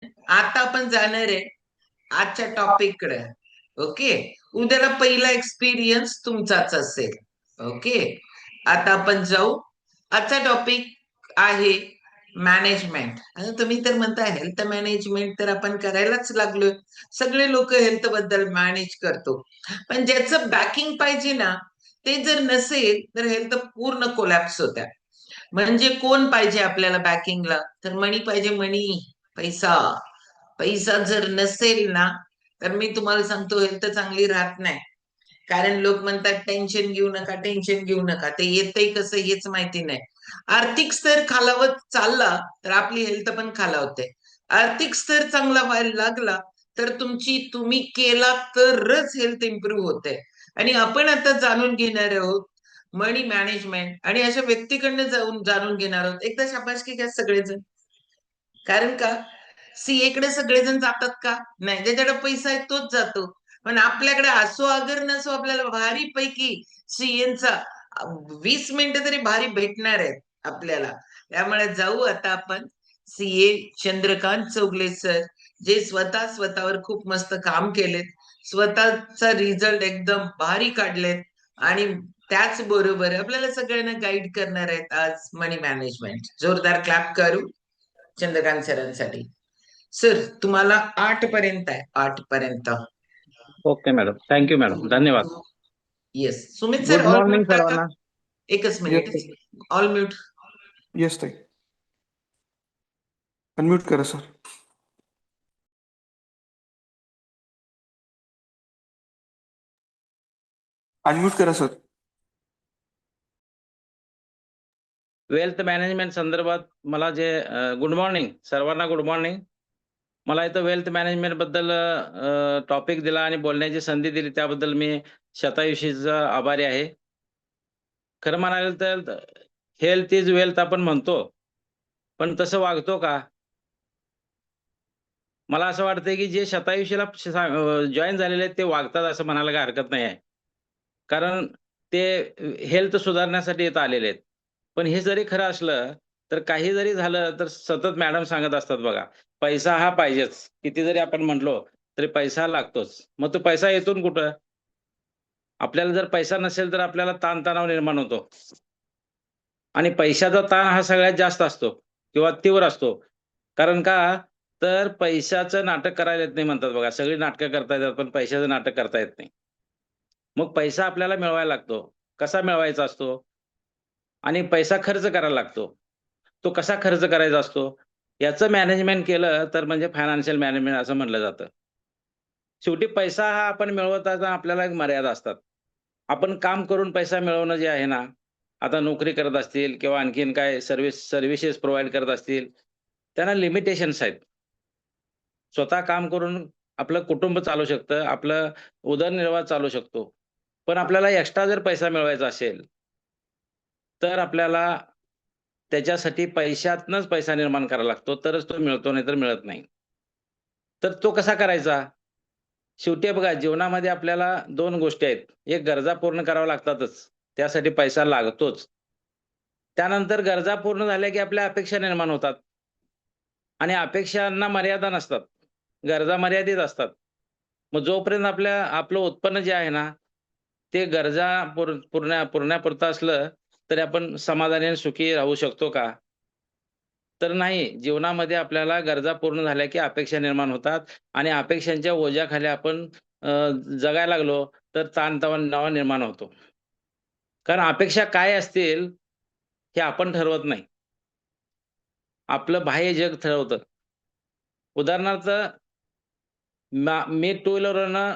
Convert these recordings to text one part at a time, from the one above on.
आता आपण जाणार आहे आजच्या टॉपिक कडे. ओके. उद्याला पहिला एक्सपिरियन्स तुमचाच असेल. ओके. आता आपण जाऊ. आजचा टॉपिक आहे मॅनेजमेंट. तुम्ही तर म्हणता हेल्थ मॅनेजमेंट तर आपण करायलाच लागलोय. सगळे लोक हेल्थ बद्दल मॅनेज करतो. पण ज्याचं बॅकिंग पाहिजे ना, ते जर नसेल तर हेल्थ पूर्ण कोलॅप्स होत्या. म्हणजे कोण पाहिजे आपल्याला बॅकिंगला? तर मनी पाहिजे, मनी, पैसा. पैसा जर नसेल ना, तर मी तुम्हाला सांगतो हेल्थ चांगली राहत नाही. कारण लोक म्हणतात टेन्शन घेऊ नका, टेन्शन घेऊ नका. ते येतंय कसं हेच माहिती नाही. आर्थिक स्तर खालावत चालला तर आपली हेल्थ पण खालावते. आर्थिक स्तर चांगला व्हायला लागला तर तुम्ही केला तरच हेल्थ इम्प्रूव्ह होते. आणि आपण आता जाणून घेणार आहोत मनी मॅनेजमेंट, आणि अशा व्यक्तीकडनं जाणून घेणार आहोत. एकदा शाबासकी घ्या सगळेजण. कारण का, सीए कडे सगळेजण जातात का? नाही. ज्याच्याकडे पैसा आहे तोच जातो. पण आपल्याकडे असो अगर नसो, आपल्याला भारी पैकी सीएचा 20 मिनिटं तरी भारी भेटणार आहेत आपल्याला. त्यामुळे जाऊ आता आपण. सीए चंद्रकांत चौगले सर, जे स्वतःवर खूप मस्त काम केलेत, स्वतःचा रिझल्ट एकदम भारी काढलेत, आणि त्याचबरोबर आपल्याला सगळ्यांना गाईड करणार आहेत आज मनी मॅनेजमेंट. जोरदार क्लॅप करू चंद्रकांत सरांसाठी. सर तुम्हाला 8 पर्यंत आहे, 8 पर्यंत. ओके मॅडम, थँक्यू मॅडम, धन्यवाद. Yes. Sumit sir good all morning mute टाका. सर्वांना. एकच yes minute. All mute. Yes ताई, अनम्यूट करा सर. अनम्यूट करा सर. वेल्थ मॅनेजमेंट संदर्भात मला जे गुड मॉर्निंग सर्वांना, गुड मॉर्निंग. मला इथं वेल्थ मॅनेजमेंट बद्दल टॉपिक दिला आणि बोलण्याची संधी दिली, त्याबद्दल मी शतायुषीचा आभारी आहे. खरं म्हणायला तर हेल्थ इज वेल्थ आपण म्हणतो, पण तसं वागतो का? मला असं वाटतंय की जे शतायुषीला जॉईन झालेले आहेत ते वागतात असं म्हणायला काही हरकत नाही आहे. कारण ते हेल्थ सुधारण्यासाठी इथं आलेले आहेत. पण हे जरी खरं असलं तर काही जरी झालं तर सतत मॅडम सांगत असतात बघा, पैसा हा पाहिजेच. किती जरी आपण म्हटलो तरी पैसा लागतोच. मग तो पैसा येतून कुठं? आपल्याला जर पैसा नसेल तर आपल्याला ताणतणाव निर्माण होतो. आणि पैशाचा ताण हा सगळ्यात जास्त असतो किंवा तीव्र असतो. कारण का? तर पैशाचं नाटक करायला येत नाही म्हणतात बघा. सगळी नाटकं करता येतात, पण पैशाचं नाटक करता येत नाही. मग पैसा आपल्याला मिळवायला लागतो. कसा मिळवायचा असतो? आणि पैसा खर्च करायला लागतो. तो कसा खर्च करायचा असतो? याचं मॅनेजमेंट केलं तर म्हणजे फायनान्शियल मॅनेजमेंट असं म्हटलं जातं. शेवटी पैसा हा आपण मिळवत असताना आपल्याला एक मर्यादा असतात. आपण काम करून पैसा मिळवणं जे आहे ना, आता नोकरी करत असतील किंवा आणखीन काय सर्व्हिसेस प्रोव्हाईड करत असतील, त्यांना लिमिटेशन्स आहेत. स्वतः काम करून आपलं कुटुंब चालू शकतं, आपलं उदरनिर्वाह चालू शकतो. पण आपल्याला एक्स्ट्रा जर पैसा मिळवायचा असेल, तर आपल्याला त्याच्यासाठी पैशातनंच पैसा निर्माण करावा लागतो, तरच तो मिळतो, नाहीतर मिळत नाही. तर तो कसा करायचा? शेवटी बघा जीवनामध्ये आपल्याला 2 गोष्टी आहेत. एक गरजा पूर्ण कराव्या लागतातच. त्यासाठी पैसा लागतोच. त्यानंतर गरजा पूर्ण झाल्या की आपल्या अपेक्षा निर्माण होतात. आणि अपेक्षांना मर्यादा नसतात. गरजा मर्यादित असतात. मग जोपर्यंत आपलं उत्पन्न जे आहे ना, ते गरजा पुरण्यापुरतं असलं, तरी आपण समाधानी आणि सुखी राहू शकतो का? तर नाही. जीवनामध्ये आपल्याला गरजा पूर्ण झाल्या की अपेक्षा निर्माण होतात आणि अपेक्षांच्या ओझ्याखाली आपण अ, जगायला लागलो, तर ताणतणाव निर्माण होतो. कारण अपेक्षा काय असतील, हे आपण ठरवत नाही. आपलं बाह्य जग ठरवतं. उदाहरणार्थ मी टू व्हीलरवरनं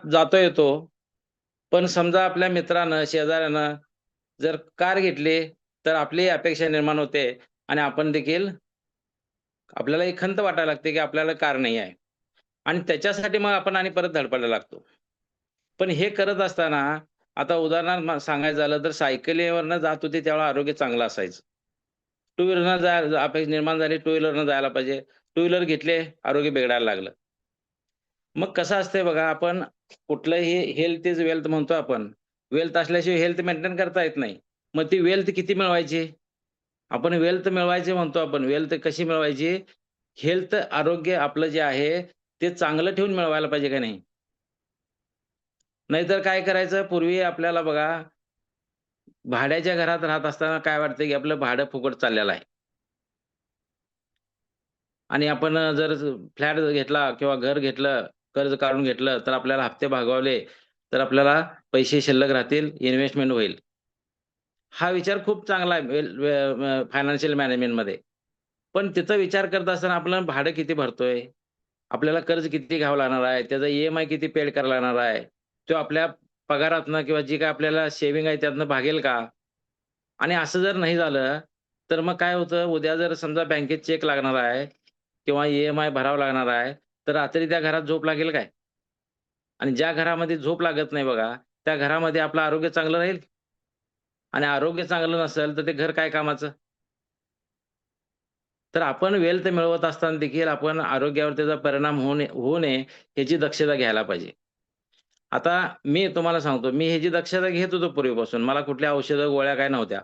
जातो येतो. पण समजा आपल्या मित्रानं, शेजाऱ्यानं जर कार घेतली, तर आपली अपेक्षा निर्माण होते आणि आपण देखील आपल्याला एक खंत वाटायला लागते, की आपल्याला कार नाही आहे आणि त्याच्यासाठी मग आपण आणि परत धडपडायला लागतो. पण हे करत असताना आता उदाहरणार्थ सांगायचं झालं तर सायकलीवरनं जात होते तेव्हा आरोग्य चांगलं असायचं. टू व्हीलरनं अपेक्षा निर्माण झाली, टू व्हीलरनं जायला पाहिजे. टू व्हीलर घेतले, आरोग्य बिघडायला लागलं. मग कसं असतंय बघा, आपण कुठलंही हेल्थ इज वेल्थ म्हणतो आपण. वेल्थ असल्याशिवाय हेल्थ मेंटेन करता येत नाही. मग ती वेल्थ किती मिळवायची? आपण वेल्थ मिळवायची म्हणतो आपण. वेल्थ कशी मिळवायची? हेल्थ आरोग्य आपलं जे आहे ते चांगलं ठेवून मिळवायला पाहिजे का नाही? नाहीतर काय करायचं पूर्वी आपल्याला बघा भाड्याच्या घरात राहत असताना काय वाटतं, की आपलं भाडं फुकट चाललेलं आहे. आणि आपण जर फ्लॅट घेतला किंवा घर घेतलं, कर्ज काढून घेतलं, तर आपल्याला हप्ते भागवले, तर आपल्याला पैसे शिल्लक राहतील, इन्व्हेस्टमेंट होईल. हा विचार खूप चांगला आहे फायनान्शियल मॅनेजमेंटमध्ये. पण तिचा विचार करत असताना आपलं भाडं किती भरतोय? आपल्याला कर्ज किती घ्यावं लागणार आहे? त्याचा ई-एम-आय किती पेड करायला लागणार आहे? तो आपल्या पगारातनं किंवा जी काही आपल्याला सेव्हिंग आहे त्यातनं भागेल का? आणि असं जर नाही झालं, तर मग काय होतं, उद्या जर समजा बँकेत चेक लागणार आहे किंवा ई-एम-आय भरावा लागणार आहे, तर रात्री त्या घरात झोप लागेल काय? आणि ज्या घरामध्ये झोप लागत नाही बघा, त्या घरामध्ये आपलं आरोग्य चांगलं राहील आणि आरोग्य चांगलं नसेल, तर ते घर काय कामाचं? तर आपण वेल्थ मिळवत असताना देखील आपण आरोग्यावर त्याचा परिणाम होऊ नये ह्याची दक्षता घ्यायला पाहिजे. आता मी तुम्हाला सांगतो, मी ह्याची दक्षता घेत होतो पूर्वीपासून. मला कुठल्या औषधं, गोळ्या काही नव्हत्या.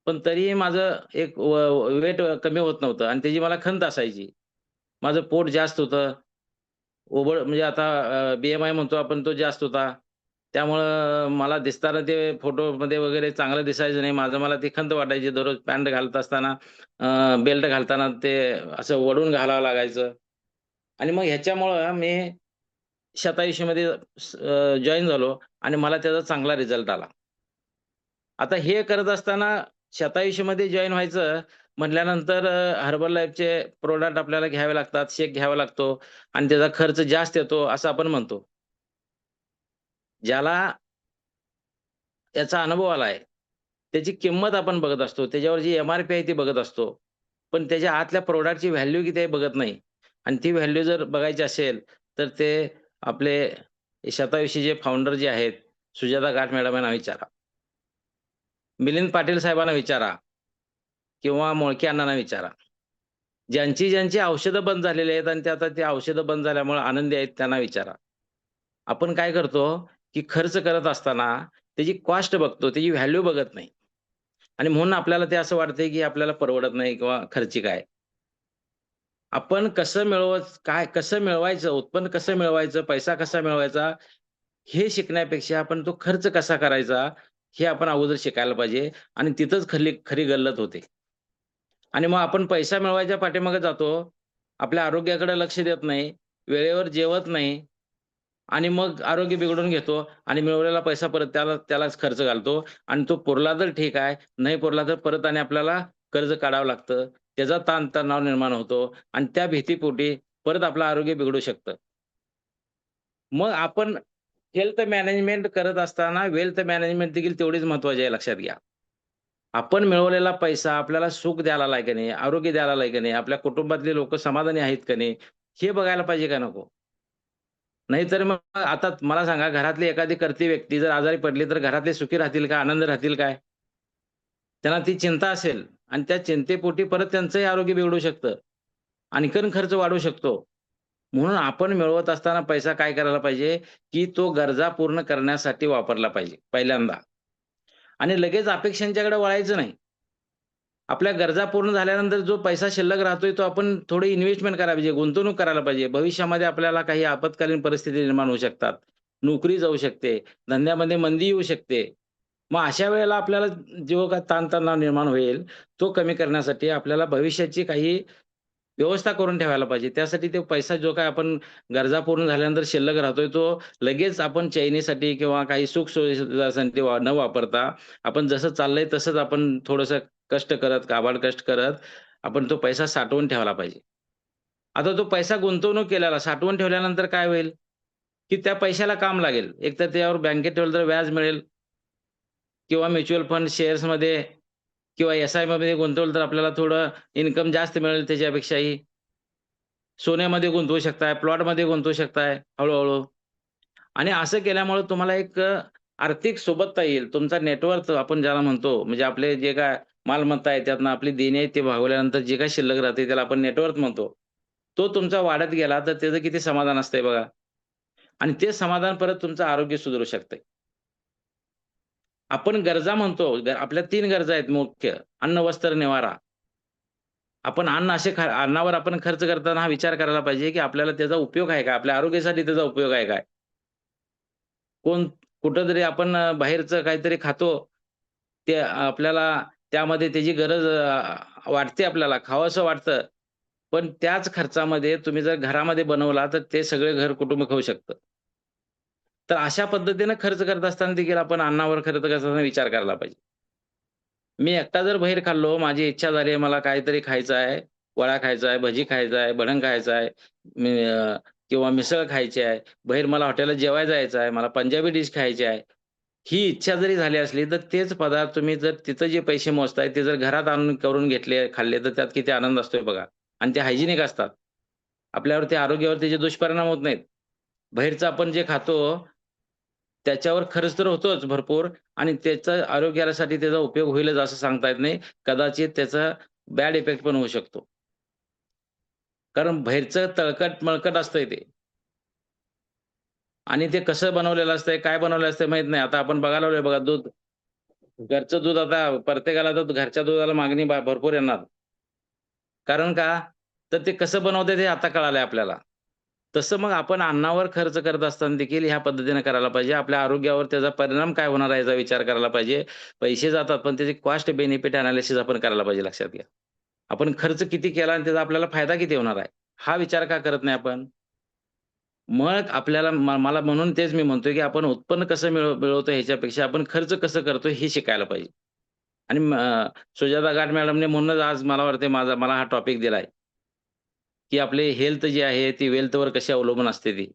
पण तरीही माझं एक वेट कमी होत नव्हतं आणि त्याची मला खंत असायची. माझं पोट जास्त होतं. ओबड म्हणजे आता बी-एम-आय म्हणतो आपण तो जास्त होता. त्यामुळं मला दिसताना ते फोटोमध्ये वगैरे चांगलं दिसायचं नाही. मला ती खंत वाटायची दररोज पॅन्ट घालत असताना बेल्ट घालताना ते असं वळून घालावं लागायचं आणि मग ह्याच्यामुळं मी शतायुषीमध्ये जॉइन झालो आणि मला त्याचा चांगला रिझल्ट आला. आता हे करत असताना शतायुषीमध्ये जॉइन व्हायचं म्हटल्यानंतर हर्बल लाईफचे प्रॉडक्ट आपल्याला घ्यावे लागतात, शेक घ्यावा लागतो आणि त्याचा खर्च जास्त येतो असं आपण म्हणतो. ज्याला याचा अनुभव आलाय, त्याची किंमत आपण बघत असतो. त्याच्यावर जी एम-आर-पी आहे ती बघत असतो. पण त्याच्या आतल्या प्रॉडक्टची व्हॅल्यू किती आहे बघत नाही. आणि ती व्हॅल्यू जर बघायची असेल, तर ते आपले शतायुषीचे फाउंडर जे आहेत, सुजाता घाट मॅडम यांना विचारा. मिलिंद पाटील साहेबांना विचारा किंवा मोळके अण्णांना विचारा. ज्यांची औषधं बंद झालेली आहेत आणि ते आता ती औषधं बंद झाल्यामुळे आनंदी आहेत त्यांना विचारा. आपण काय करतो, की खर्च करत असताना त्याची कॉस्ट बघतो, त्याची व्हॅल्यू बघत नाही. आणि म्हणून आपल्याला ते असं वाटतंय, की आपल्याला परवडत नाही किंवा खर्चिक आहे. आपण कसं मिळवायचं, उत्पन्न कसं मिळवायचं, पैसा कसा मिळवायचा, हे शिकण्यापेक्षा आपण तो खर्च कसा करायचा, हे आपण अगोदर शिकायला पाहिजे आणि तिथंच खरी गल्लत होते. आणि मग आपण पैसा मिळवायच्या पाठीमागे जातो. आपल्या आरोग्याकडे लक्ष देत नाही, वेळेवर जेवत नाही आणि मग आरोग्य बिघडवून घेतो आणि मिळवलेला पैसा परत त्यालाच खर्च घालतो आणि तो पुरला तर ठीक आहे, नाही पुरला तर परत आणि आपल्याला कर्ज काढावं लागतं. त्याचा ताणतणाव निर्माण होतो आणि त्या भीतीपोटी परत आपलं आरोग्य बिघडू शकतं. मग आपण हेल्थ मॅनेजमेंट करत असताना वेल्थ मॅनेजमेंट देखील तेवढीच महत्त्वाची आहे लक्षात घ्या. आपण मिळवलेला पैसा आपल्याला सुख द्यायला लागला की नाही, आरोग्य द्यायला लागला की नाही, आपल्या कुटुंबातले लोकं समाधानी आहेत का नाही, हे बघायला पाहिजे का नको? नाहीतर मग आता मला सांगा घरातली एखादी कर्ती व्यक्ती जर आजारी पडली तर घरातले सुखी राहतील का? आनंद राहतील काय? त्यांना ती चिंता असेल आणि त्या चिंतेपोटी परत त्यांचंही आरोग्य बिघडू शकतं. आणखीन खर्च वाढू शकतो. म्हणून आपण मिळवत असताना पैसा काय करायला पाहिजे, की तो गरजा पूर्ण करण्यासाठी वापरला पाहिजे पहिल्यांदा आणि लगेच अपेक्षांच्याकडे वळायचं नाही. आपल्या गरजा पूर्ण झाल्यानंतर जो पैसा शिल्लक राहतोय, तो आपण थोडी इन्व्हेस्टमेंट करायला पाहिजे, गुंतवणूक करायला पाहिजे. भविष्यामध्ये आपल्याला काही आपत्कालीन परिस्थिती निर्माण होऊ शकतात. नोकरी जाऊ शकते, धंद्यामध्ये मंदी येऊ शकते. मग अशा वेळेला आपल्याला जो काही ताणतणाव निर्माण होईल, तो कमी करण्यासाठी आपल्याला भविष्याची काही व्यवस्था करून ठेवायला पाहिजे. त्यासाठी तो पैसा जो काही आपण गरजा पूर्ण झाल्यानंतर शिल्लक राहतोय, तो लगेच आपण चैनीसाठी किंवा काही सुख-सुविधासाठी न वापरता, आपण जसं चाललंय तसंच आपण थोडंसं कष्ट करत, काबाड कष्ट करत, आपण तो पैसा साठवून ठेवला पाहिजे. आता तो पैसा गुंतवणूक केलेला साठवून ठेवल्यानंतर काय होईल, की त्या पैशाला काम लागेल. एकतर त्यावर बँकेत ठेवलं तर व्याज मिळेल किंवा म्युच्युअल फंड शेअर्समध्ये किंवा एस-आयमध्ये गुंतवलं तर आपल्याला थोडं इन्कम जास्त मिळेल त्याच्यापेक्षाही. सोन्यामध्ये गुंतवू शकताय, प्लॉटमध्ये गुंतवू शकताय हळू-हळू आणि असं केल्यामुळे तुम्हाला एक आर्थिक सोबतता येईल. तुमचा नेटवर्थ आपण ज्याला म्हणतो, म्हणजे आपले जे काय मालमत्ता आहे, त्यातनं आपली देणी आहेत, ते भागवल्यानंतर जे काही शिल्लक राहते, त्याला आपण नेटवर्थ म्हणतो. तो तुमचा वाढत गेला, तर त्याचं किती समाधान असतंय बघा आणि ते समाधान परत तुमचं आरोग्य सुधारू शकतंय. आपण गरजा म्हणतो, आपल्या 3 गरजा आहेत मुख्य: अन्न, वस्त्र, निवारा. आपण अन्नावर आपण खर्च करताना हा विचार करायला पाहिजे, की आपल्याला त्याचा उपयोग आहे का? आपल्या आरोग्यासाठी त्याचा उपयोग आहे काय? कोण कुठेतरी आपण बाहेरचं काहीतरी खातो, ते आपल्याला त्यामध्ये त्याची गरज वाटते आपल्याला, खावंसं वाटतं. पण त्याच खर्चामध्ये तुम्ही जर घरामध्ये बनवला, तर ते सगळे घर कुटुंब खाऊ शकतं. तर अशा पद्धतीनं खर्च करत असताना देखील आपण अन्नावर खर्च करताना विचार करायला पाहिजे. मी एकटा जर बाहेर खाल्लो, माझी इच्छा झाली आहे, मला काहीतरी खायचं आहे, वडा खायचा आहे, भजी खायचा आहे, भडंग खायचं आहे, किंवा मिसळ खायची आहे, बाहेर मला हॉटेलला जेवायला जायचं आहे, मला पंजाबी डिश खायची आहे. ही इच्छा जरी झाली असली, तर तेच पदार्थ तुम्ही जर तिथं जे पैसे मोजताय, ते जर घरात आणून करून घेतले, खाल्ले, तर त्यात किती आनंद असतोय बघा. आणि ते हायजिनिक असतात. आपल्यावरती आरोग्यावर त्याचे दुष्परिणाम होत नाहीत. बाहेरचं आपण जे खातो, त्याच्यावर खर्च तर होतोच भरपूर आणि त्याचा आरोग्यासाठी त्याचा उपयोग होईलच असं सांगता येत नाही. कदाचित त्याचा बॅड इफेक्ट पण होऊ शकतो. कारण बाहेरचं तळकट-मळकट असतंय ते. आणि ते कसं बनवलेलं असतंय, काय बनवलेलं असतंय माहीत नाही. आता आपण बघायला लागलोय बघा दूध. घरचं दूध आता प्रत्येकाला तर घरच्या दुधाला मागणी भरपूर येणार. कारण का? तर ते कसं बनवतात हे आता कळालंय आपल्याला. तसं मग आपण अन्नावर खर्च करत असताना देखील ह्या पद्धतीने करायला पाहिजे. आपल्या आरोग्यावर त्याचा परिणाम काय होणार आहे याचा विचार करायला पाहिजे. पैसे जातात, पण त्याची कॉस्ट बेनिफिट एनालिसिस आपण करायला पाहिजे लक्षात घ्या. आपण खर्च किती केला आणि त्याचा आपल्याला फायदा किती होणार आहे? हा विचार का करत नाही आपण? मग आपल्याला मला म्हणून तेच मी म्हणतोय, की आपण उत्पन्न कसं मिळवतो ह्याच्यापेक्षा आपण खर्च कसं करतो हे शिकायला पाहिजे. आणि सुजाता घाट मॅडमने म्हणूनच आज मला वाटते मला हा टॉपिक दिलाय, की आपले हेल्थ जी आहे ती वेल्थवर कशी अवलंबून असते ती.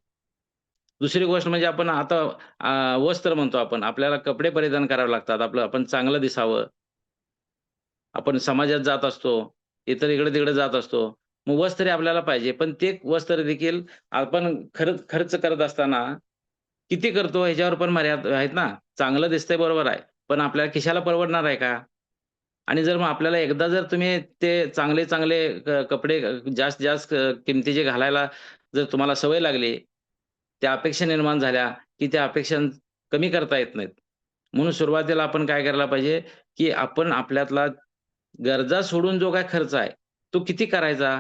दुसरी गोष्ट म्हणजे आपण आता वस्त्र म्हणतो आपण. आपल्याला कपडे परिधान करावे लागतात. आपण चांगलं दिसावं. आपण समाजात जात असतो. इतर इकडे-तिकडे जात असतो. मग वस्त्र आपल्याला पाहिजे. पण ते वस्त्र देखील आपण खरंच खर्च करत असताना किती करतो ह्याच्यावर पण मर्यादा आहेत ना. चांगलं दिसतंय बरोबर आहे. पण आपल्या खिशाला परवडणार आहे का? आणि जर मग आपल्याला एकदा जर तुम्ही ते चांगले-चांगले कपडे जास्त-जास्त किमतीचे घालायला जर तुम्हाला सवय लागली, त्या अपेक्षा निर्माण झाल्या, की त्या अपेक्षा कमी करता येत नाहीत. म्हणून सुरुवातीला आपण काय करायला पाहिजे, की आपण आपल्यातला गरजा सोडून जो काही खर्च आहे, तो किती करायचा?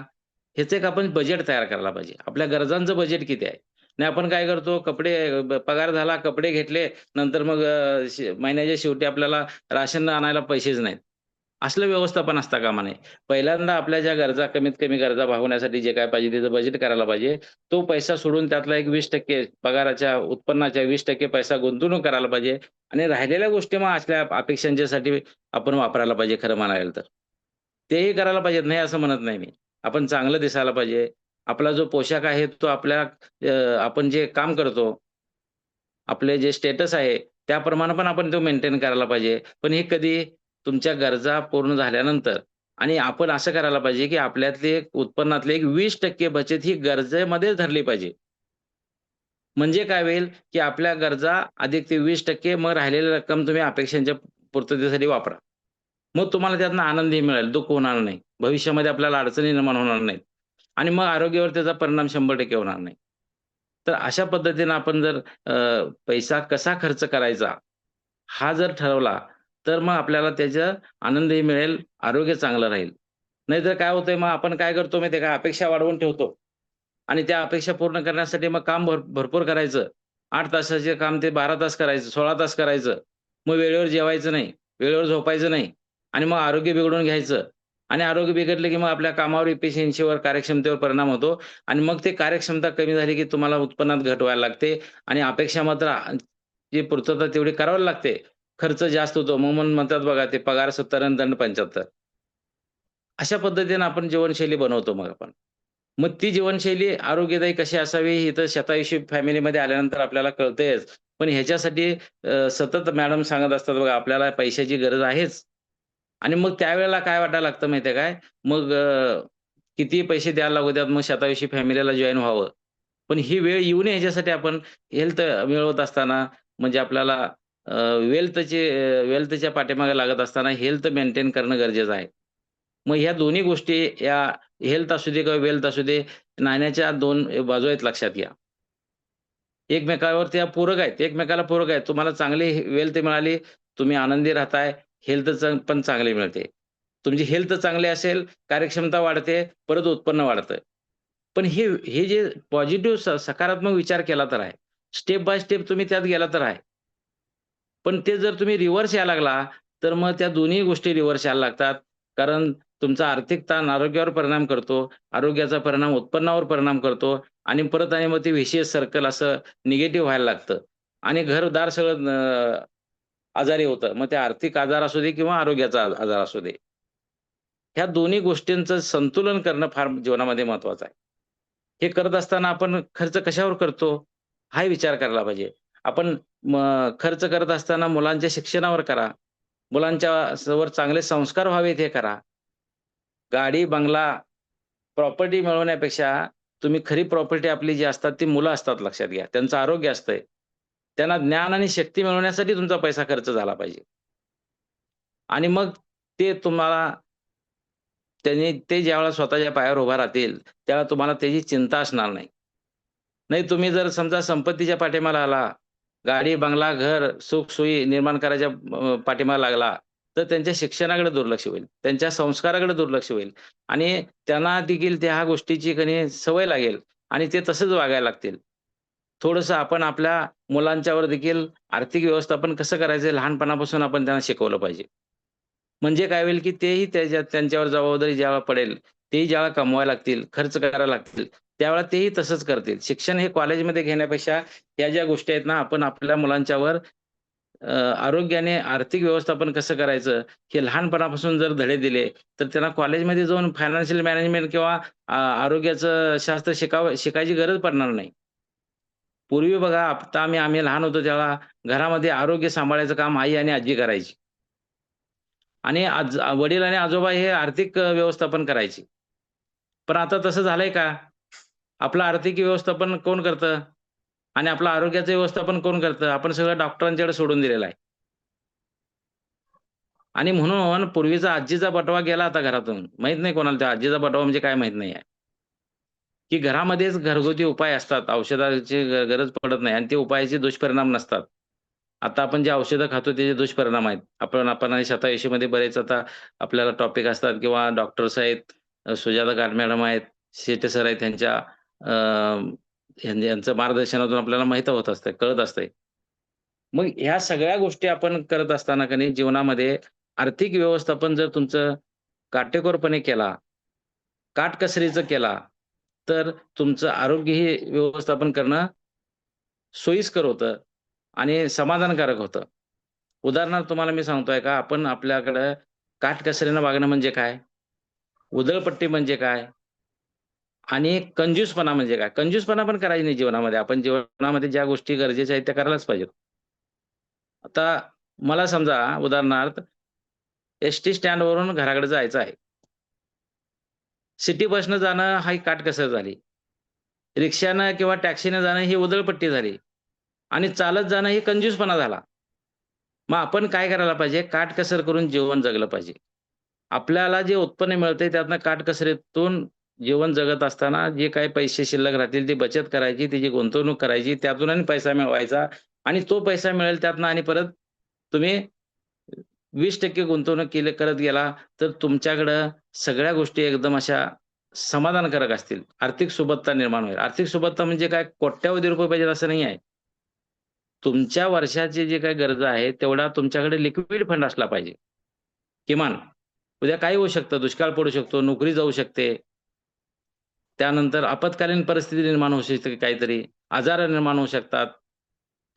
ह्याचं एक आपण बजेट तयार करायला पाहिजे. आपल्या गरजांचं बजेट किती आहे? आणि आपण काय करतो कपडे पगार झाला, कपडे घेतले, नंतर मग महिन्याच्या शेवटी आपल्याला राशन आणायला पैसेच नाहीत. असलं व्यवस्थापन असता कामा नये. पहिल्यांदा आपल्या ज्या गरजा कमीत कमी गरजा भागवण्यासाठी जे काय पाहिजे त्याचं बजेट करायला पाहिजे. तो पैसा सोडून त्यातला एक 20% पगाराच्या उत्पन्नाच्या 20% पैसा गुंतवणूक करायला पाहिजे आणि राहिलेल्या गोष्टी मग असल्या अपेक्षांच्यासाठी आपण वापरायला पाहिजे खरं म्हणायला तर. तेही करायला पाहिजेत, नाही असं म्हणत नाही मी. आपण चांगलं दिसायला पाहिजे. आपला जो पोशाख आहे तो आपण जे काम करतो, आपले जे स्टेटस आहे, त्याप्रमाणे पण आपण तो मेंटेन करायला पाहिजे. पण हे कधी तुमच्या गरजा पूर्ण झाल्यानंतर आणि आपण असं करायला पाहिजे, की आपल्यातले उत्पन्नातले एक 20% बचत ही गरजेमध्येच धरली पाहिजे. म्हणजे काय होईल, की आपल्या गरजा अधिक ते 20% मग राहिलेली रक्कम तुम्ही अपेक्षांच्या पूर्ततेसाठी वापरा. मग तुम्हाला त्यातनं आनंदही मिळेल, दुःख होणार नाही. भविष्यामध्ये आपल्याला अडचणी निर्माण होणार नाहीत आणि मग आरोग्यावर त्याचा परिणाम 100% होणार नाही. तर अशा पद्धतीनं आपण जर पैसा कसा खर्च करायचा, हा जर ठरवला, तर मग आपल्याला त्याचा आनंदही मिळेल, आरोग्य चांगलं राहील. नाहीतर काय होतंय मग आपण काय करतो माहिती आहे का, अपेक्षा वाढवून ठेवतो आणि त्या अपेक्षा पूर्ण करण्यासाठी मग काम भरपूर करायचं. 8 तासाचे काम ते 12 तास करायचं, 16 तास करायचं. मग वेळेवर जेवायचं नाही, वेळेवर झोपायचं नाही आणि मग आरोग्य बिघडवून घ्यायचं आणि आरोग्य बिघडलं की मग आपल्या कामावर एफिशियन्सीवर, कार्यक्षमतेवर परिणाम होतो आणि मग ते कार्यक्षमता कमी झाली की तुम्हाला उत्पन्नात घट व्हायला लागते आणि अपेक्षा मात्र जी पूर्तता तेवढी करावी लागते. खर्च जास्त होतो. म्हणून म्हणतात बघा ते पगार 70 आणि दंड 75. अशा पद्धतीने आपण जीवनशैली बनवतो मग आपण. मग ती जीवनशैली आरोग्यदायी कशी असावी ही तर शतायुषी फॅमिलीमध्ये आल्यानंतर आपल्याला कळतेच. पण ह्याच्यासाठी सतत मॅडम सांगत असतात बघा आपल्याला पैशाची गरज आहेच. आणि मग त्यावेळेला काय वाटायला लागतं माहिती आहे काय? मग कितीही पैसे द्यायला लागू द्यात मग शतायुषी फॅमिलीला जॉइन व्हावं. पण ही वेळ येऊ नये ह्याच्यासाठी आपण हेल्थ मिळवत असताना म्हणजे आपल्याला वेल्थच्या पाठीमागे लागत असताना हेल्थ मेंटेन करणं गरजेचं आहे. मग ह्या दोन्ही गोष्टी या हेल्थ असू दे किंवा वेल्थ असू दे, नाण्याच्या 2 बाजू आहेत लक्षात घ्या. एकमेकावर त्या पूरक आहेत. एकमेकाला पूरक आहेत. तुम्हाला चांगली वेल्थ मिळाली, तुम्ही आनंदी राहताय, हेल्थ पण चांगली मिळते. तुमची हेल्थ चांगली असेल, कार्यक्षमता वाढते, परत उत्पन्न वाढतं. पण हे जे पॉझिटिव्ह सकारात्मक विचार केला तर आहे. स्टेप बाय स्टेप तुम्ही त्यात गेला तर आहे. पण ते जर तुम्ही रिव्हर्स यायला लागला, तर मग त्या दोन्ही गोष्टी रिव्हर्स यायला लागतात. कारण तुमचा आर्थिक ताण आरोग्यावर परिणाम करतो. आरोग्याचा परिणाम उत्पन्नावर परिणाम करतो आणि परत आणि मग ते व्हिशियस सर्कल असं निगेटिव्ह व्हायला लागतं आणि घरदार सगळं आजारी होतं. मग ते आर्थिक आजार असू दे किंवा आरोग्याचा आजार असू दे. ह्या दोन्ही गोष्टींचं संतुलन करणं फार जीवनामध्ये महत्त्वाचं आहे. हे करत असताना आपण खर्च कशावर करतो? हाही विचार करायला पाहिजे. आपण खर्च करत असताना मुलांच्या शिक्षणावर करा. मुलांच्या वर चांगले संस्कार व्हावेत हे करा. गाडी, बंगला, प्रॉपर्टी मिळवण्यापेक्षा तुम्ही खरी प्रॉपर्टी आपली जी असतात ती मुलं असतात लक्षात घ्या. त्यांचं आरोग्य असतंय. त्यांना ज्ञान आणि शक्ती मिळवण्यासाठी तुमचा पैसा खर्च झाला पाहिजे. आणि मग ते तुम्हाला ते ज्यावेळेला स्वतःच्या पायावर उभा राहतील, त्यावेळेला तुम्हाला त्याची चिंता असणार नाही. नाही तुम्ही जर समजा संपत्तीच्या पाठीमागे लागला, गाडी, बंगला, घर, सुख-सोयी निर्माण करायच्या पाठीमागे लागला, तर त्यांच्या शिक्षणाकडे दुर्लक्ष होईल. त्यांच्या संस्काराकडे दुर्लक्ष होईल आणि त्यांना देखील त्या गोष्टीची सवय लागेल आणि ते तसंच वागायला लागतील. थोडंसं आपण आपल्या मुलांच्यावर देखील आर्थिक व्यवस्थापन कसं करायचं लहानपणापासून आपण त्यांना शिकवलं पाहिजे. म्हणजे काय होईल, की तेही त्यांच्यावर जबाबदारी ज्यावेळेला पडेल, तेही ज्यावेळेला कमवायला लागतील, खर्च करायला लागतील, त्यावेळेला तेही तसंच करतील. शिक्षण हे कॉलेजमध्ये घेण्यापेक्षा या ज्या गोष्टी आहेत ना, आपण आपल्या मुलांच्यावर आरोग्याने आर्थिक व्यवस्थापन कसं करायचं, हे लहानपणापासून जर धडे दिले, तर त्यांना कॉलेजमध्ये जाऊन फायनान्शियल मॅनेजमेंट किंवा आरोग्याचं शास्त्र शिकायची गरज पडणार नाही. पूर्वी बघा, आता आम्ही लहान होतो तेव्हा घरामध्ये आरोग्य सांभाळायचं काम आई आणि आजी करायची. आणि वडील आणि आजोबा हे आर्थिक व्यवस्थापन करायचे. पण आता तसं झालंय का? आपलं आर्थिक व्यवस्थापन कोण करतं? आणि आपलं आरोग्याचं व्यवस्थापन कोण करतं? आपण सगळं डॉक्टरांच्याकडे सोडून दिलेलं आहे. आणि म्हणून पूर्वीचा आजीचा बटवा गेला आता घरातून. माहीत नाही कोणाला त्या आजीचा बटवा म्हणजे काय माहीत नाहीये. की घरामध्येच घरगुती उपाय असतात. औषधाची गरज पडत नाही आणि ते उपायाचे दुष्परिणाम नसतात. आता आपण जे औषधं खातो त्याचे दुष्परिणाम आहेत. आपण आणि शतायुषीमध्ये बरेच आता आपल्याला टॉपिक असतात किंवा डॉक्टर्स आहेत, सुजाता घाट मॅडम आहेत, शेटे सर आहेत त्यांच्या यांचं मार्गदर्शनातून आपल्याला माहीत होत असतं, कळत असतंय. मग ह्या सगळ्या गोष्टी आपण करत असताना जीवनामध्ये आर्थिक व्यवस्थापन जर तुमचं काटेकोरपणे केला, काटकसरीचं केला, तर तुमचं आरोग्यही व्यवस्थापन करणं सोयीस्कर होतं आणि समाधानकारक होतं. उदाहरणार्थ तुम्हाला मी सांगतोय का, आपण आपल्याकडं काटकसरीनं वागणं म्हणजे काय? उधळपट्टी म्हणजे काय? आणि कंजूसपणा म्हणजे काय? कंजूसपणा पण करायची नाही जीवनामध्ये. आपण जीवनामध्ये ज्या गोष्टी गरजेच्या आहेत त्या करायलाच पाहिजेत. आता मला समजा उदाहरणार्थ एस-टी स्टँडवरून घराकडे जायचं आहे. सिटी बसनं जाणं हा एक काटकसर झाली. रिक्षानं किंवा टॅक्सीनं जाणं ही उधळपट्टी झाली आणि चालत जाणं ही कंजूसपणा झाला. मग आपण काय करायला पाहिजे? काटकसर करून जीवन जगलं पाहिजे. आपल्याला जे उत्पन्न मिळतंय त्यातनं काटकसरीतून जीवन जगत असताना जे काही पैसे शिल्लक राहतील ती बचत करायची, त्याची गुंतवणूक करायची, त्यातून आणि पैसा मिळवायचा आणि तो पैसा मिळेल त्यातनं आणि परत तुम्ही 20% गुंतवणूक करत गेला, तर तुमच्याकडं सगळ्या गोष्टी एकदम अशा समाधानकारक असतील. आर्थिक सुबत्ता निर्माण होईल. आर्थिक सुबत्ता म्हणजे काय कोट्यवधी रुपये पाहिजेत असं नाही आहे. तुमच्या वर्षाची जी काही गरजा आहेत, तेवढा तुमच्याकडे लिक्विड फंड असला पाहिजे. किमान. उद्या काही होऊ शकतं, दुष्काळ पडू शकतो, नोकरी जाऊ शकते. त्यानंतर आपत्कालीन परिस्थिती निर्माण होऊ शकते काहीतरी, आजार निर्माण होऊ शकतात.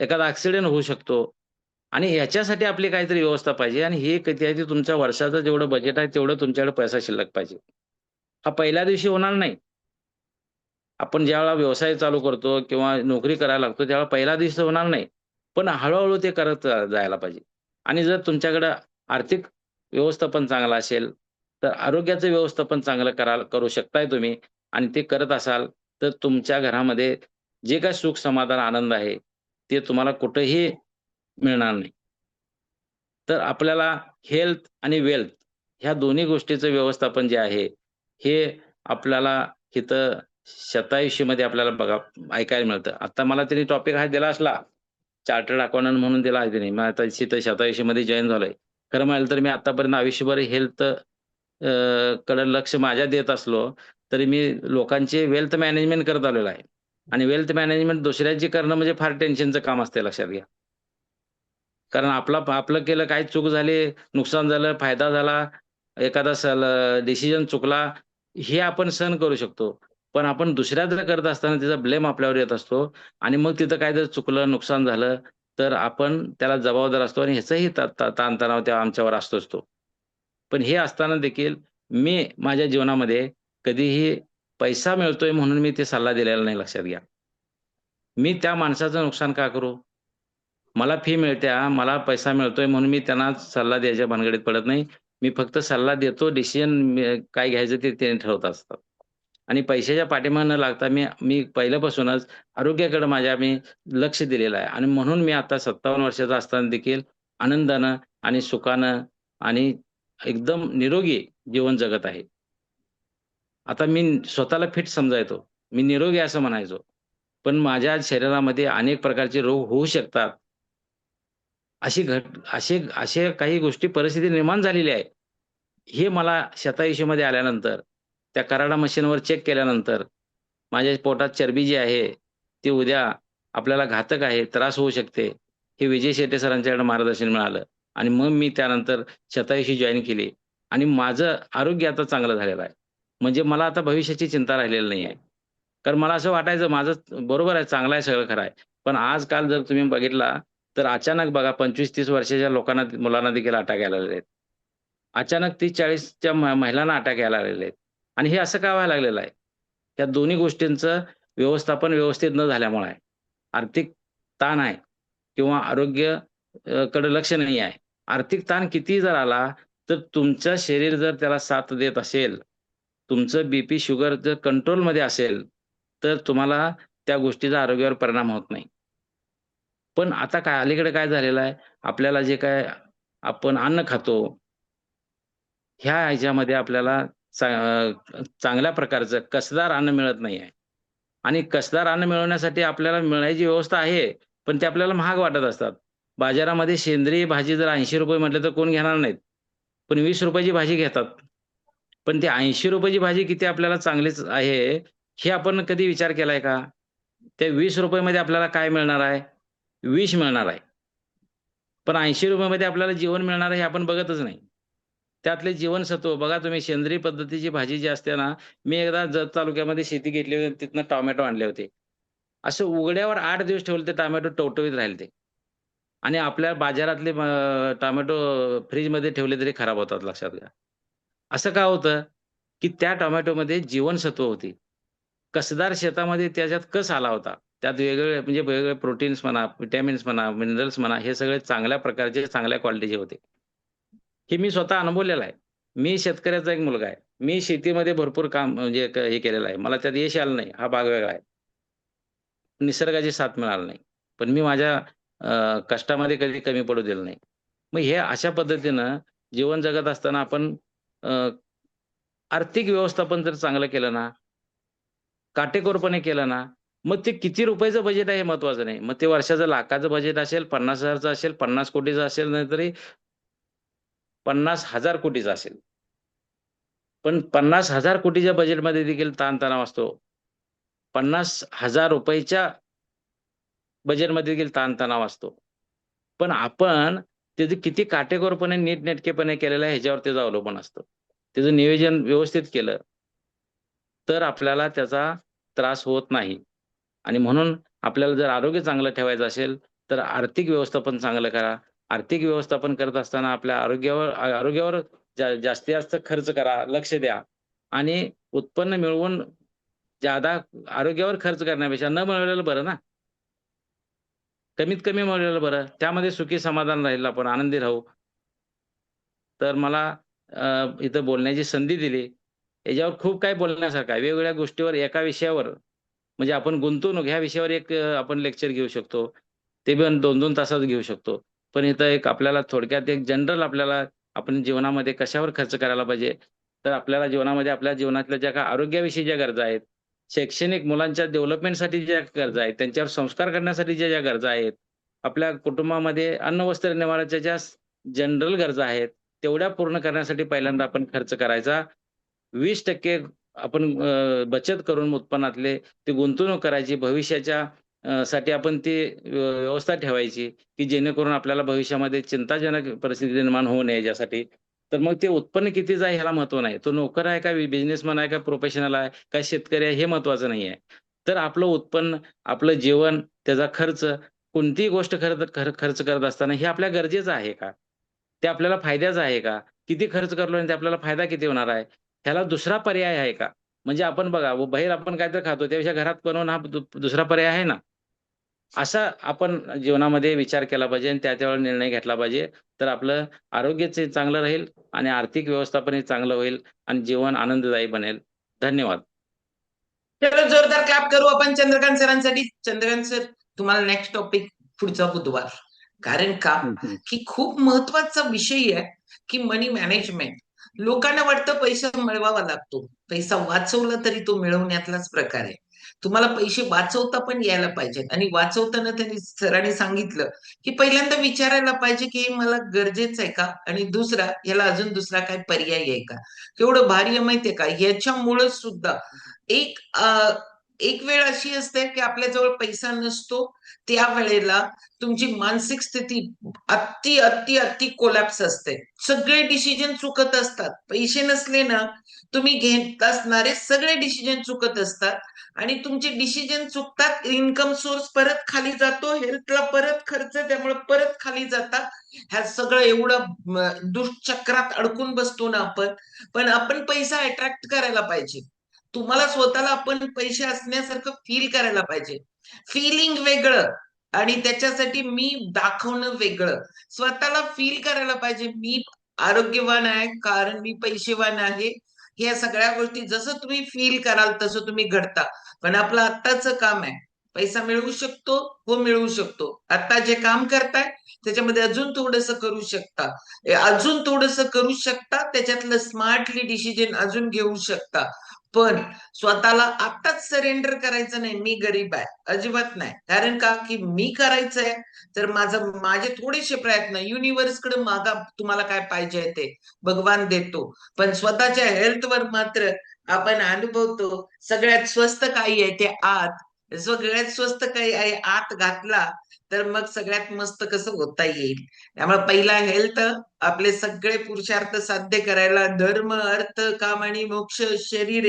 एखादा ॲक्सिडेंट होऊ शकतो आणि याच्यासाठी आपली काहीतरी व्यवस्था पाहिजे आणि हे किती आहे ते तुमच्या वर्षाचं जेवढं बजेट आहे, तेवढं तुमच्याकडे पैसा शिल्लक पाहिजे. हा पहिल्या दिवशी होणार नाही. आपण ज्यावेळेला व्यवसाय चालू करतो किंवा नोकरी करायला लागतो, त्यावेळेला पहिल्या दिवशी होणार नाही. पण हळू ते करत जायला पाहिजे. आणि जर तुमच्याकडं आर्थिक व्यवस्थापन चांगलं असेल, तर आरोग्याचं व्यवस्थापन चांगलं करू शकताय तुम्ही आणि ते करत असाल, तर तुमच्या घरामध्ये जे काही सुख, समाधान, आनंद आहे, ते तुम्हाला कुठेही मिळणार नाही. तर आपल्याला हेल्थ आणि वेल्थ ह्या दोन्ही गोष्टीचं व्यवस्थापन जे आहे, हे आपल्याला इथं शतायुषीमध्ये आपल्याला ऐकायला मिळतं. आता मला त्यांनी टॉपिक हा दिला असला, चार्टर्ड अकाउंटंट म्हणून दिला आहे त्यांनी. मग आता शतायुषीमध्ये जॉइन झालोय. खरं म्हणालं तर मी आत्तापर्यंत आयुष्यभर हेल्थ कडे लक्ष माझ्या देत असलो, तरी मी लोकांचे वेल्थ मॅनेजमेंट करत आलेलो आहे. आणि वेल्थ मॅनेजमेंट दुसऱ्याची करणं म्हणजे फार टेन्शनचं काम असते, लक्षात घ्या. कारण आपलं केलं, काही चूक झाली, नुकसान झालं, फायदा झाला, एखादा डिसिजन चुकला, हे आपण सहन करू शकतो. पण आपण दुसऱ्याचं करत असताना त्याचा ब्लेम आपल्यावर येत असतो आणि मग तिथं काय जर चुकलं, नुकसान झालं, तर आपण त्याला जबाबदार असतो आणि ह्याचाही ताणतणाव त्या आमच्यावर असतोच तो. पण हे असताना देखील मी माझ्या जीवनामध्ये कधीही पैसा मिळतोय म्हणून मी ते सल्ला दिलेला नाही, लक्षात घ्या. मी त्या माणसाचं नुकसान का करू? मला फी मिळते, मला पैसा मिळतोय म्हणून मी त्यांना सल्ला द्यायच्या भानगडीत पडत नाही. मी फक्त सल्ला देतो, डिसिजन काय घ्यायचं ते ते ठरवत असतात. आणि पैशाच्या पाठीमागे न लागता मी मी पहिल्यापासूनच आरोग्याकडे माझ्या मी लक्ष दिलेलं आहे आणि म्हणून मी आता 57 वर्षाचा असताना देखील आनंदानं आणि सुखानं आणि एकदम निरोगी जीवन जगत आहे. आता मी स्वतःला फिट समजायचो. मी निरोगी असं म्हणायचो. पण माझ्या शरीरामध्ये अनेक प्रकारचे रोग होऊ शकतात. असे असे काही गोष्टी परिस्थिती निर्माण झालेली आहे. हे मला शतायुषीमध्ये आल्यानंतर, त्या कराडा मशीनवर चेक केल्यानंतर, माझ्या पोटात चरबी जी आहे, ती उद्या आपल्याला घातक आहे, त्रास होऊ शकते. हे विजय शेट्टे सरांच्याकडून मार्गदर्शन मिळालं आणि मग मी त्यानंतर शतायुषी जॉइन केली आणि माझं आरोग्य आता चांगलं झालेलं आहे. म्हणजे मला आता भविष्याची चिंता राहिलेली नाही आहे. कारण मला असं वाटायचं माझं बरोबर आहे, चांगलं आहे, सगळं खरं आहे. पण आजकाल जर तुम्ही बघितला, तर अचानक बघा 25-30 वर्षाच्या लोकांना, मुलांना देखील अटॅक यायला लागलेले आहेत. अचानक 30-40च्या महिलांना अटॅक यायला लागलेले आहेत. आणि हे असं का व्हायला लागलेलं आहे? त्या दोन्ही गोष्टींचं व्यवस्थापन व्यवस्थित न झाल्यामुळे आहे. आर्थिक ताण आहे किंवा आरोग्य कडे लक्ष नाही आहे. आर्थिक ताण कितीही जर आला, तर तुमचं शरीर जर त्याला साथ देत असेल, तुमचं बीपी, शुगर जर कंट्रोलमध्ये असेल, तर तुम्हाला त्या गोष्टीचा आरोग्यावर परिणाम होत नाही. पण आता काय अलीकडे काय झालेलं आहे, आपल्याला जे काय आपण अन्न खातो, ह्या ह्याच्यामध्ये आपल्याला चांगल्या प्रकारचं कसदार अन्न मिळत नाही आहे. आणि कसदार अन्न मिळवण्यासाठी आपल्याला मिळायची व्यवस्था आहे, पण ते आपल्याला महाग वाटत असतात. बाजारामध्ये सेंद्रिय भाजी जर ₹80 म्हटलं तर कोण घेणार नाहीत. पण ₹20 ची भाजी घेतात. पण ती ₹80 ची भाजी किती आपल्याला चांगलीच आहे, हे आपण कधी विचार केलाय का? त्या ₹20 मध्ये आपल्याला काय मिळणार आहे? विष मिळणार आहे. पण ₹80 मध्ये आपल्याला जीवन मिळणार आहे हे आपण बघतच नाही. त्यातले जीवनसत्व बघा तुम्ही, सेंद्रिय पद्धतीची भाजी जी असते ना, मी एकदा जत तालुक्यामध्ये शेती घेतली होती, तिथनं टोमॅटो आणले होते. असं उघड्यावर 8 दिवस ठेवले ते टोमॅटो टवटवीत राहिले ते. आणि आपल्या बाजारातले टोमॅटो फ्रिजमध्ये ठेवले तरी खराब होतात, लक्षात घ्या. असं का होतं? की त्या टोमॅटोमध्ये जीवनसत्व होती. कसदार शेतामध्ये त्याच्यात कस आला होता. त्यात वेगवेगळे म्हणजे वेगवेगळे प्रोटीन्स म्हणा, व्हिटॅमिन्स म्हणा, मिनरल्स म्हणा, हे सगळे चांगल्या प्रकारचे, चांगल्या क्वालिटीचे होते. हे मी स्वतः अनुभवलेलं आहे. मी शेतकऱ्याचा एक मुलगा आहे. मी शेतीमध्ये भरपूर काम म्हणजे हे केलेलं आहे. मला त्यात यश आलं नाही. हा भाग वेगळा आहे. निसर्गाची साथ मिळाली नाही. पण मी माझ्या कष्टामध्ये कधी कमी पडू दिलं नाही. मग हे अशा पद्धतीनं जीवन जगत असताना आपण अ, आर्थिक व्यवस्थापन जर चांगलं केलं ना, काटेकोरपणे केलं ना, मग ते किती रुपयाचं बजेट आहे हे महत्त्वाचं नाही. मग ते वर्षाचं लाखाचं बजेट असेल, 50,000चं असेल, 50 कोटीचं असेल, नाहीतरी 50,000 कोटीचं असेल. पण 50,000 कोटीच्या बजेटमध्ये देखील ताणतणाव असतो. ₹50,000 च्या बजेटमध्ये देखील ताणतणाव असतो. पण आपण त्याचं किती काटेकोरपणे, नीटनेटकेपणे केलेलं आहे ह्याच्यावर त्याचं अवलंबून असतं. त्याचं नियोजन व्यवस्थित केलं, तर आपल्याला त्याचा त्रास होत नाही. आणि म्हणून आपल्याला जर आरोग्य चांगलं ठेवायचं असेल, तर आर्थिक व्यवस्थापन चांगलं करा. आर्थिक व्यवस्थापन करत असताना आपल्या आरोग्यावर जास्तीत जास्त खर्च करा, लक्ष द्या आणि उत्पन्न मिळवून ज्यादा आरोग्यावर खर्च करण्यापेक्षा न मिळवलेलं बरं ना. कमीत कमी मिळवलेलं बरं. त्यामध्ये सुखी समाधान राहील, आपण आनंदी राहू. तर मला इथं बोलण्याची संधी दिली. याच्यावर खूप काही बोलण्यासारखं आहे. वेगवेगळ्या गोष्टीवर, एका विषयावर म्हणजे आपण गुंतवणूक ह्या विषयावर एक आपण लेक्चर घेऊ शकतो. ते पण 2-2 तासात घेऊ शकतो. पण इथं एक आपल्याला थोडक्यात एक जनरल आपल्याला आपण जीवनामध्ये कशावर खर्च करायला पाहिजे, तर आपल्याला जीवनामध्ये आपल्या जीवनातल्या ज्या काही आरोग्याविषयी ज्या गरजा आहेत, शैक्षणिक मुलांच्या डेव्हलपमेंटसाठी ज्या गरजा आहेत, त्यांच्यावर संस्कार करण्यासाठी ज्या गरजा आहेत, आपल्या कुटुंबामध्ये अन्न, वस्त्र, निवाराच्या ज्या जनरल गरजा आहेत, तेवढ्या पूर्ण करण्यासाठी पहिल्यांदा आपण खर्च करायचा. 20% आपण बचत करून उत्पन्नातले ते गुंतवणूक करायची. भविष्याच्या साठी आपण ती व्यवस्था ठेवायची, की जेणेकरून आपल्याला भविष्यामध्ये चिंताजनक परिस्थिती निर्माण होऊ नये याच्यासाठी. तर मग ते उत्पन्न कितीचं आहे ह्याला महत्त्व नाही. तो नोकर आहे का बिझनेसमन आहे का प्रोफेशनल आहे का शेतकरी आहे हे महत्त्वाचं नाहीये. तर आपलं उत्पन्न, आपलं जेवण, त्याचा खर्च, कोणतीही गोष्ट खर्च करत असताना हे आपल्या गरजेचं आहे का? ते आपल्याला फायद्याचं आहे का? किती खर्च करलो आणि ते आपल्याला फायदा किती होणार आहे? ह्याला दुसरा पर्याय आहे का? म्हणजे आपण बघा बाहेर आपण काहीतरी खातो त्यापेक्षा घरात बनवणं हा दुसरा पर्याय आहे ना. असा आपण जीवनामध्ये विचार केला पाहिजे आणि त्या निर्णय घेतला पाहिजे. तर आपलं आरोग्याचे चांगलं राहील आणि आर्थिक व्यवस्थापनही चांगलं होईल आणि जीवन आनंददायी बनेल. धन्यवाद. चलो जोरदार क्लॅप करू आपण चंद्रकांत सरांसाठी. चंद्रकांत सर, तुम्हाला नेक्स्ट टॉपिक पुढचा बुधवार. कारण का की खूप महत्वाचा विषय आहे की मनी मॅनेजमेंट. लोकांना वाटतं पैसा मिळवावा लागतो, पैसा वाचवला तरी तो मिळवण्यातलाच प्रकार आहे. तुम्हाला पैसे वाचवता पण यायला पाहिजेत आणि वाचवताना त्यांनी सरांनी सांगितलं की पहिल्यांदा विचारायला पाहिजे की हे मला गरजेचं आहे का, आणि दुसरा याला अजून दुसरा काय पर्याय आहे का. केवढं भारी आहे माहितीये का. ह्याच्यामुळे सुद्धा एक एक वेळ अशी असते की आपल्याजवळ पैसा नसतो, त्यावेळेला तुमची मानसिक स्थिती अति अति अति कोलॅप्स असते. सगळे डिसिजन चुकत असतात. पैसे नसले ना, तुम्ही घेत असणारे सगळे डिसिजन चुकत असतात आणि तुमचे डिसिजन चुकतात. इन्कम सोर्स परत खाली जातो, हेल्थला परत खर्च, त्यामुळे परत खाली जातात. ह्या सगळं एवढं दुष्चक्रात अडकून बसतो ना आपण. पण आपण पैसा अट्रॅक्ट करायला पाहिजे. तुम्हाला स्वतःला आपण पैसे असण्यासारखं फील करायला पाहिजे. फीलिंग वेगळं आणि त्याच्यासाठी मी दाखवणं वेगळं. स्वतःला फील करायला पाहिजे मी आरोग्यवान आहे कारण मी पैसेवान आहे. ह्या सगळ्या गोष्टी जसं तुम्ही फील कराल तसं तुम्ही घडता. पण आपलं आत्ताचं काम आहे. पैसा मिळवू शकतो, हो मिळवू शकतो. आता जे काम करताय त्याच्यामध्ये अजून थोडंसं करू शकता. अजून थोडंसं करू शकता, त्याच्यातलं स्मार्टली डिसिजन अजून घेऊ शकता. पण स्वतःला आत्ताच सरेंडर करायचं नाही, मी गरीब आहे, अजिबात नाही. कारण का की मी करायचंय तर माझे थोडेसे प्रयत्न युनिव्हर्सकडे मागा, तुम्हाला काय पाहिजे ते भगवान देतो. पण स्वतःच्या हेल्थवर मात्र आपण अनुभवतो सगळ्यात स्वस्त काही आहे ते आत. सगळ्यात स्वस्त काही आहे आत घातला तर मग सगळ्यात मस्त कसं होता येईल. त्यामुळे पहिला हेल्थ, आपले सगळे पुरुषार्थ साध्य करायला धर्म, अर्थ, काम आणि मोक्ष, शरीर